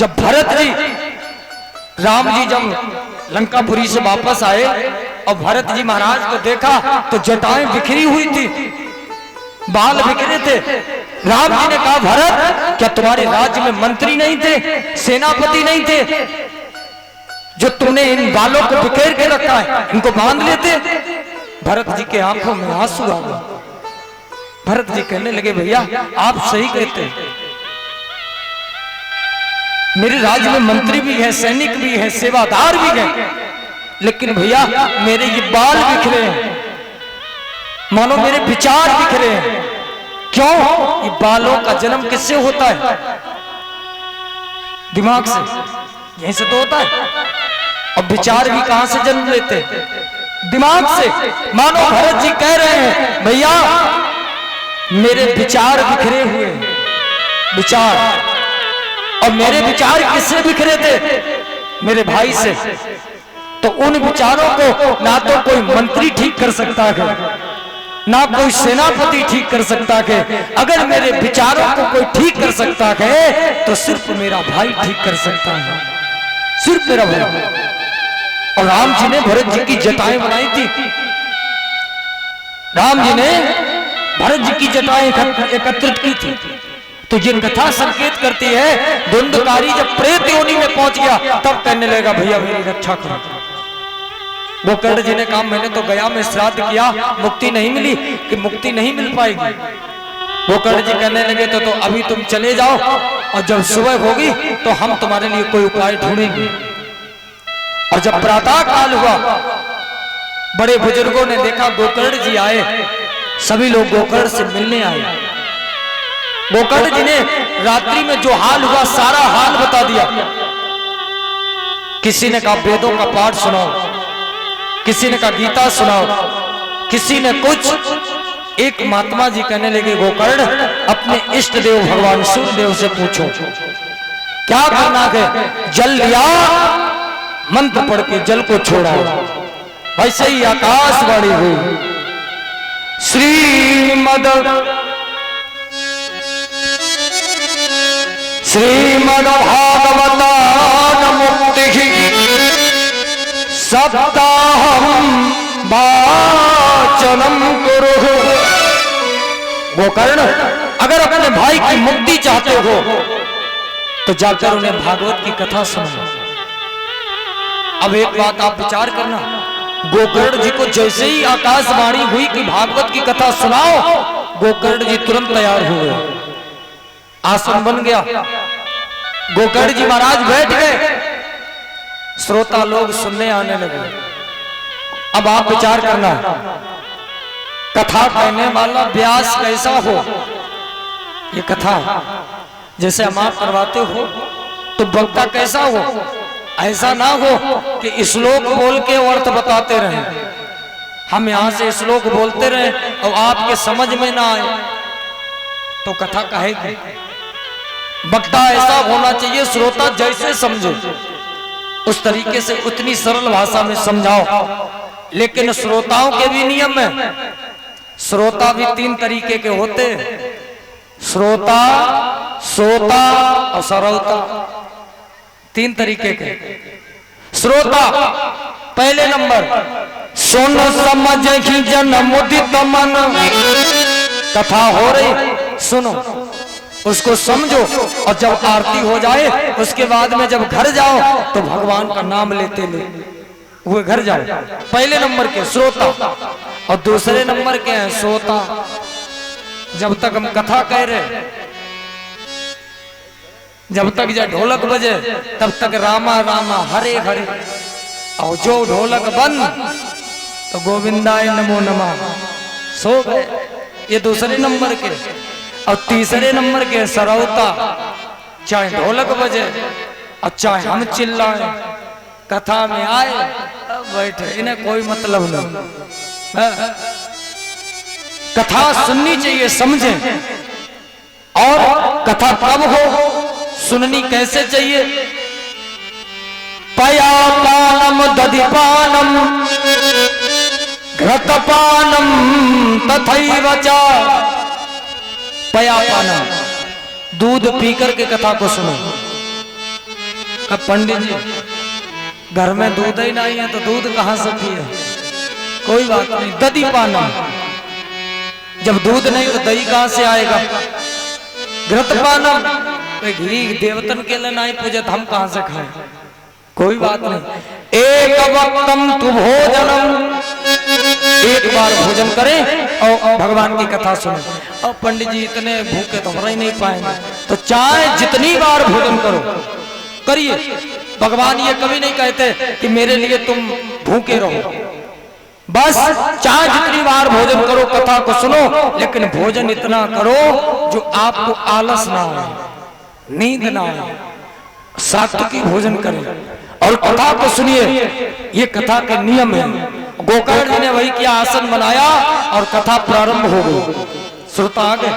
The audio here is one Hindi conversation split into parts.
जब भरत जी राम जी जब लंकापुरी से वापस आए और भरत जी महाराज को देखा तो जटाएं बिखरी हुई थी, बाल बिखरे थे। राम जी ने कहा भरत क्या तुम्हारे राज्य में मंत्री नहीं थे, सेनापति नहीं थे, जो तुमने इन बालों को बिखेर के रखा है, इनको बांध लेते। भरत जी के आंखों में आंसू आ गए। भरत जी कहने लगे भैया आप सही कहते हैं, मेरे राज्य में मंत्री भी है, सैनिक भी है, सेवादार भी है, लेकिन भैया मेरे ये बाल बिखरे हैं, मानो मेरे विचार बिखरे हैं। क्यों? ये बालों का जन्म किससे होता है? दिमाग से, यहीं से तो होता है। और विचार भी कहां से जन्म लेते हैं? दिमाग से। मानो भरत जी कह रहे हैं भैया मेरे विचार बिखरे हुए हैं, विचार, और मेरे विचार किससे बिखरे थे? मेरे भाई से। तो उन विचारों को ना तो कोई मंत्री ठीक कर सकता है, ना कोई सेनापति ठीक कर सकता है। अगर मेरे विचारों को कोई ठीक कर सकता है तो सिर्फ मेरा भाई ठीक कर सकता है, सिर्फ मेरा भाई। और राम जी ने भरत जी की जटाएं बनाई थी। राम जी ने भरत जी की जटाएं एकत्रित की थी। तो ये कथा संकेत करती है धुंधकारी जब प्रेत योनि में पहुंच गया तब कहने लगा भैया मेरी रक्षा करो। गोकर्ण जी ने कहा मैंने तो गया में श्राद्ध किया, मुक्ति नहीं मिली, कि मुक्ति नहीं मिल पाएगी। गोकर्ण जी कहने लगे तो अभी तुम चले जाओ और जब सुबह होगी तो हम तुम्हारे लिए कोई उपाय ढूंढेंगे। और जब प्रातः काल हुआ बड़े बुजुर्गों ने देखा गोकर्ण जी आए, सभी लोग गोकर्ण से मिलने आए। गोकर्ण जी ने रात्रि में जो हाल हुआ सारा हाल बता दिया। किसी ने कहा वेदों का पाठ सुनाओ, किसी ने कहा गीता सुनाओ, किसी ने कुछ। एक महात्मा जी कहने लगे गोकर्ण अपने इष्ट देव भगवान सूर्यदेव से पूछो क्या करना है। जल लिया, मंत्र पढ़ के जल को छोड़ा। वैसे ही आकाशवाणी हुई श्रीमद्भागवतान मुक्ति सप्ताहं वाचनम कुरु। गोकर्ण अगर अपने भाई की मुक्ति चाहते हो तो जाकर उन्हें भागवत की कथा सुनो। अब एक बात आप विचार करना, गोकर्ण जी को जैसे ही आकाशवाणी हुई कि भागवत की कथा सुनाओ, गोकर्ण जी तुरंत तैयार हुए, आसन बन गया, गोकर्ण जी महाराज बैठ गए, श्रोता लोग सुनने आने लगे। अब आप विचार करना, कथा कहने वाला व्यास कैसा हो। ये कथा जैसे हम आप करवाते हो तो वक्ता कैसा हो। ऐसा ना हो कि श्लोक बोल के अर्थ बताते रहे, हम यहां से श्लोक बोलते रहे और आपके समझ में ना आए तो कथा कहेगी। वक्ता ऐसा होना चाहिए श्रोता जैसे समझे उस तरीके से उतनी सरल भाषा में समझाओ। लेकिन श्रोताओं के भी नियम है। श्रोता भी तीन तरीके के होते हैं, श्रोता, सोता और सरौता, तीन तरीके के। श्रोता पहले नंबर, सुन समझ ही जन मुदित मन। कथा हो रही सुनो, उसको समझो, और जब आरती हो जाए उसके बाद में जब घर जाओ तो भगवान का नाम लेते ले हुए घर जाओ। पहले नंबर के श्रोता। और दूसरे नंबर के हैं सोता। जब तक हम कथा कह रहे, जब तक जब ढोलक बजे तब तक रामा रामा हरे हरे, और जो ढोलक बंद तो गोविंदाय नमो नमः, सो गए। ये दूसरे नंबर के। और तीसरे नंबर के सरौता, चाहे ढोलक बजे और चाहे हम चिल्लाएं, कथा में आए बैठे, इन्हें कोई मतलब नहीं। कथा सुननी चाहिए, समझें। और कथा कब हो, सुननी कैसे चाहिए। पयापानम दधिपानम घृतपानम तथैव च। पयापानम, दूध पीकर के कथा को सुनो। अब पंडित जी घर में दूध ही नहीं है तो दूध कहाँ से पिए? कोई बात नहीं, दही पाना। जब दूध नहीं तो दही कहाँ से आएगा? घृत पाना। घी देवतन के लिए नहीं पूजे हम कहाँ से खाएं? कोई बात नहीं। एक वक्तम तु भोजनम, एक बार भोजन करें और भगवान की कथा सुने। और पंडित जी इतने भूखे तो रह नहीं पाएंगे, तो चाहे जितनी बार भोजन करो करिए। भगवान ये कभी नहीं कहते कि मेरे लिए तुम भूखे रहो। बस चाहे जितनी बार भोजन करो, कथा को सुनो, लेकिन भोजन इतना करो जो आपको आलस ना आए, नींद ना आए, सात्विक भोजन करें और कथा को सुनिए। ये कथा के नियम है। गोकर्ण जी ने वही किया, आसन बनाया और कथा प्रारंभ हो गई। श्रोता आ गए,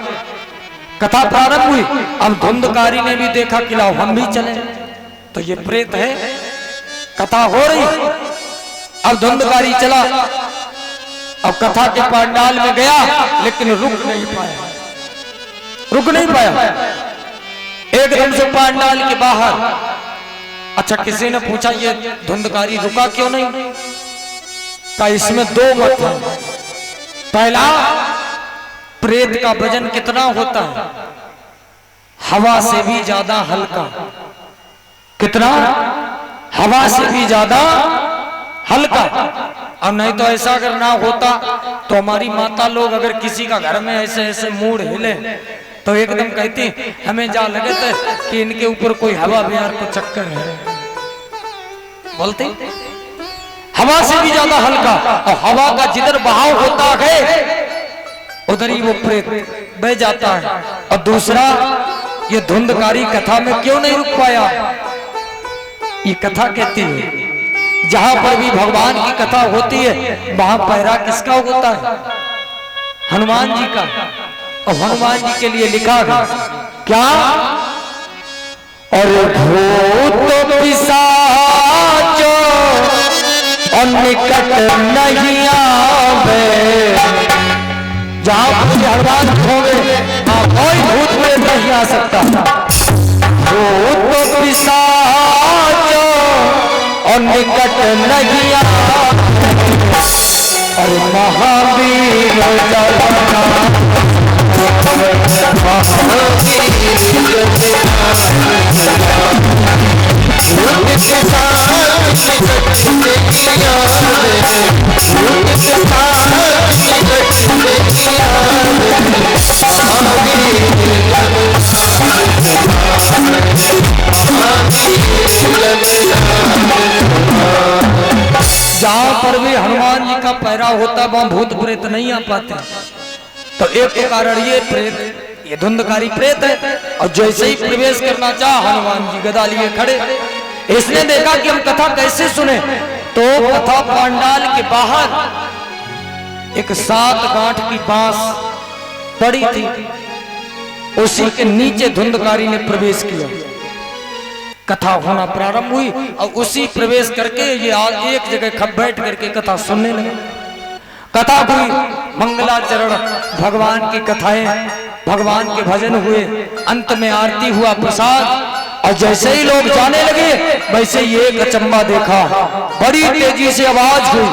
कथा प्रारंभ हुई। अब धुंधकारी ने भी देखा कि लाओ हम भी चले, तो ये प्रेत है, कथा हो रही। अब धुंधकारी चला और कथा के पंडाल में गया, लेकिन रुक नहीं पाया, रुक नहीं पाया। एकदम से पंडाल के बाहर। अच्छा, किसी ने पूछा ये धुंधकारी रुका क्यों नहीं? का इसमें दो मत है। पहला, प्रेत का वजन कितना होता है? हवा से भी ज्यादा हल्का। कितना? हवा से भी ज्यादा हल्का। और नहीं तो ऐसा अगर ना होता तो हमारी माता लोग अगर किसी का घर में ऐसे ऐसे मूड हिले तो एकदम कहती हमें जा लगे थे कि इनके ऊपर कोई हवा बिहार को चक्कर है। बोलते हवा से भी ज्यादा हल्का, और हवा का जिधर बहाव होता है उधर ही वो प्रेत बह जाता है। और दूसरा, ये धुंधकारी कथा में क्यों नहीं रुक पाया? ये कथा कहती है जहां पर भी भगवान की कथा होती है वहां पहरा किसका होता है? हनुमान जी का। और हनुमान जी के लिए लिखा है क्या? और भूत पिशाचो और निकट नहीं आवे। जहां हनुमान होंगे कोई भूत प्रेत नहीं आ सकता। भूत पिशाचो और निकट नहीं आवे। और महावीर जहां पर भी हनुमान जी का पहरा होता है वहां भूत प्रेत नहीं आ पाते। तो एक कारण ये प्रेत, ये धुंधकारी प्रेत है। और जैसे ही प्रवेश करना चाहा हनुमान जी गदा लिए खड़े। इसने देखा कि हम कथा कैसे सुने, तो कथा पंडाल के बाहर एक 7 गांठ की बांस पड़ी थी, उसी के नीचे धुंधकारी ने प्रवेश किया। कथा होना प्रारंभ हुई और उसी प्रवेश करके ये एक जगह बैठ करके कथा सुनने लगे। कथा हुई, मंगलाचरण, भगवान की कथाएं, भगवान के भजन हुए, अंत में आरती हुआ, प्रसाद। और जैसे ही लोग जाने लगे वैसे ही एक अचंबा देखा, बड़ी तेजी से आवाज हुई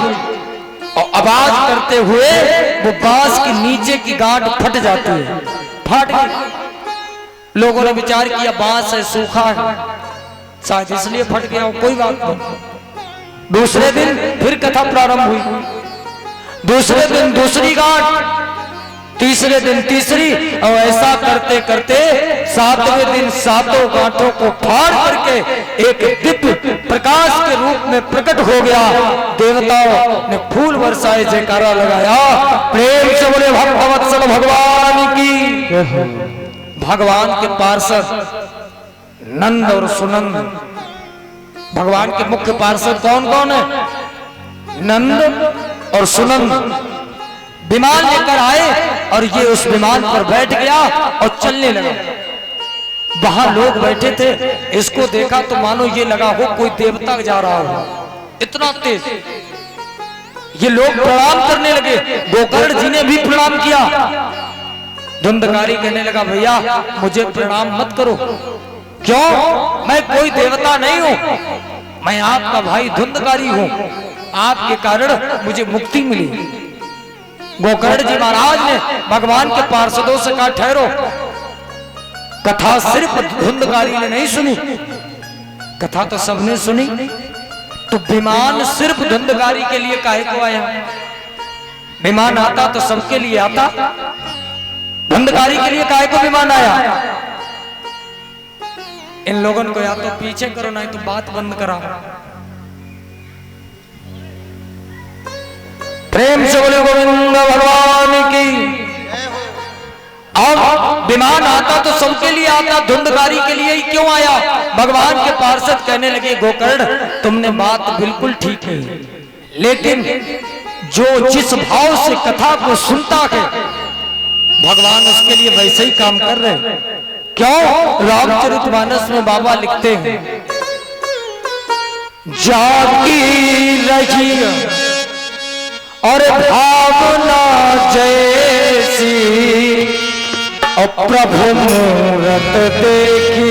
और आवाज करते हुए वो बांस के नीचे की गांठ फट जाती है, फट गई। लोगों ने विचार किया बांस है, सूखा है, शायद इसलिए फट गया हो, कोई बात नहीं। दूसरे दिन फिर कथा प्रारंभ हुई, दूसरे दिन दूसरी गांठ, तीसरे दिन तीसरी, और ऐसा करते करते 7वें दिन 7 गांठों को फाड़ करके एक दिव्य प्रकाश के रूप में प्रकट हो गया। देवताओं ने फूल बरसाए, जयकारा लगाया, प्रेम से बोले भक्तवत्सल भगवान की। भगवान के पार्षद नंद और सुनंद, भगवान के मुख्य पार्षद कौन कौन है? नंद और सुनंद विमान लेकर आए और ये उस विमान पर बैठ गया और चलने लगा। वहां लोग बैठे थे, इसको देखा तो मानो ये लगा हो कोई देवता जा रहा हो, इतना तेज। ये लोग प्रणाम करने लगे, गोकर्ण जी ने भी प्रणाम किया। धुंधकारी कहने लगा भैया मुझे प्रणाम मत करो, क्यों? मैं कोई देवता नहीं हूं, मैं आपका भाई धुंधकारी हूं। आपके कारण मुझे मुक्ति मिली। गोकर्ण जी महाराज ने भगवान के पार्षदों से कहा ठहरो, कथा सिर्फ धुंधकारी ने नहीं सुनी, कथा तो सबने सुनी। तो विमान सिर्फ धुंधकारी के लिए काहे को आया? विमान आता तो सबके लिए आता, धुंधकारी के लिए काहे को विमान आया? इन लोगों को या तो पीछे करो नहीं तो बात बंद कराओ। प्रेम से बोले गोविंद भगवान की। अब विमान आता तो सबके लिए आता, धुंधकारी के लिए ही क्यों आया? भगवान के पार्षद कहने लगे गोकर्ण तुमने बात बिल्कुल ठीक है, लेकिन जो जिस भाव से कथा को सुनता है भगवान उसके लिए वैसे ही काम कर रहे हैं। क्यों? रामचरितमानस में बाबा लिखते हैं जागी रही और भावना जैसी और प्रभु मूरत देखी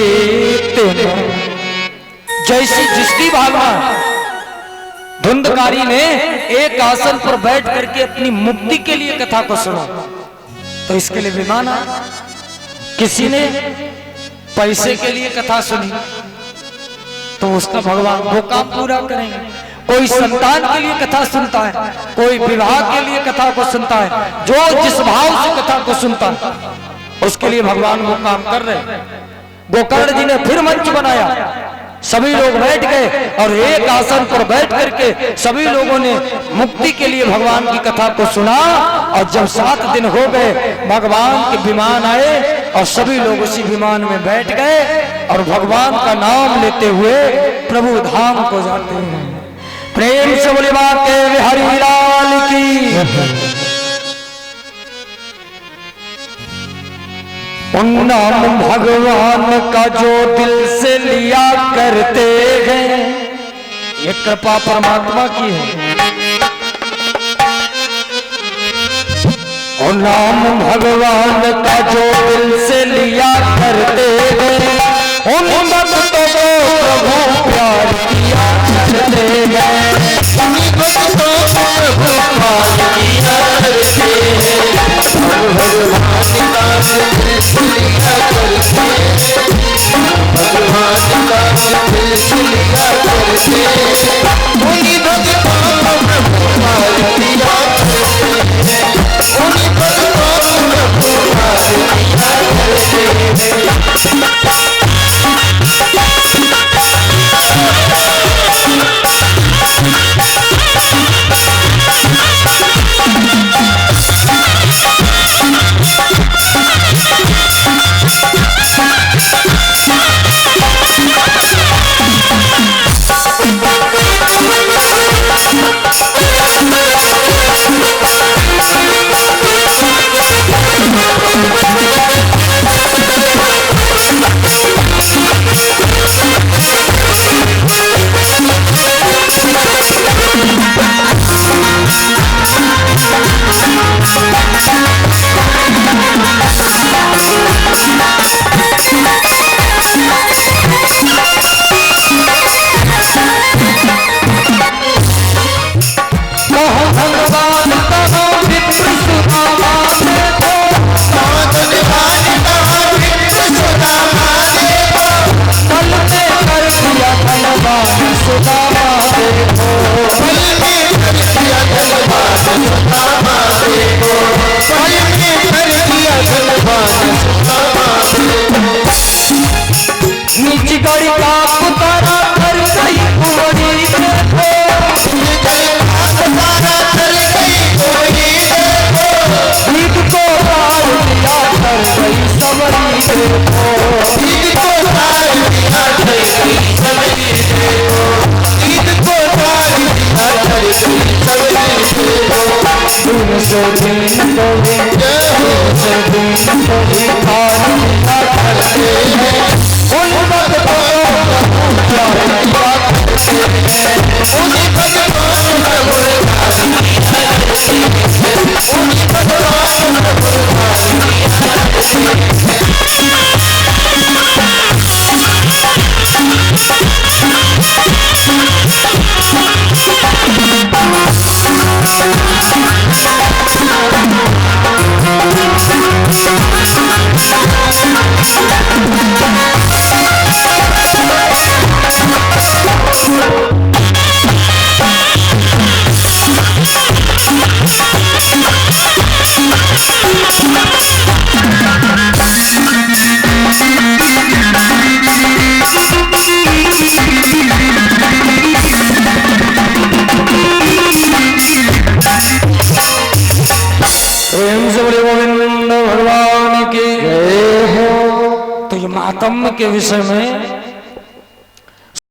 तेने। जैसी जिसकी भावना। धुंधकारी ने एक आसन पर बैठ करके अपनी मुक्ति के लिए कथा को सुना तो इसके लिए विमान आया। किसी ने पैसे के लिए कथा सुनी तो उसका भगवान वो काम पूरा करेंगे। कोई संतान के लिए कथा सुनता है, कोई विवाह के लिए कथा को सुनता है, जो जिस भाव से कथा को सुनता है उसके लिए भगवान वो काम कर रहे हैं। गोकर्ण जी ने फिर मंच बनाया, सभी लोग बैठ गए और एक आसन पर बैठ करके सभी लोगों ने मुक्ति के लिए भगवान की कथा को सुना। और जब 7 दिन हो गए भगवान के विमान आए और सभी लोग उसी विमान में बैठ गए और भगवान का नाम लेते हुए प्रभु धाम को जाते हैं। प्रेम से बोले बात हरि लाल की। नाम भगवान का जो दिल से लिया करते हैं, ये कृपा परमात्मा की है। और नाम भगवान का जो दिल से लिया करते हैं, उन भक्तों को प्रभु प्यार किया करते हैं। उन भक्तों को प्रभु प्यार किया करते हैं। भगवान का दिल से लिया करते हैं, भगवान का दिल से लिया करते हैं। उन भक्तों को प्रभु प्यार किया करते हैं। उन भक्तों को प्रभु प्यार किया करते हैं। नीची गाड़ी का पुकारा कर गई घोड़ी देखो, गीत को तार दिया कर गई सबरी देखो, गीत को तार दिया कर गई सबरी देखो, गीत को तार दिया कर गई सबरी देखो। दिन से दिन को दिन से दिन को भी तार दिया करते हैं। उन भक्तों को महात्म्य के विषय में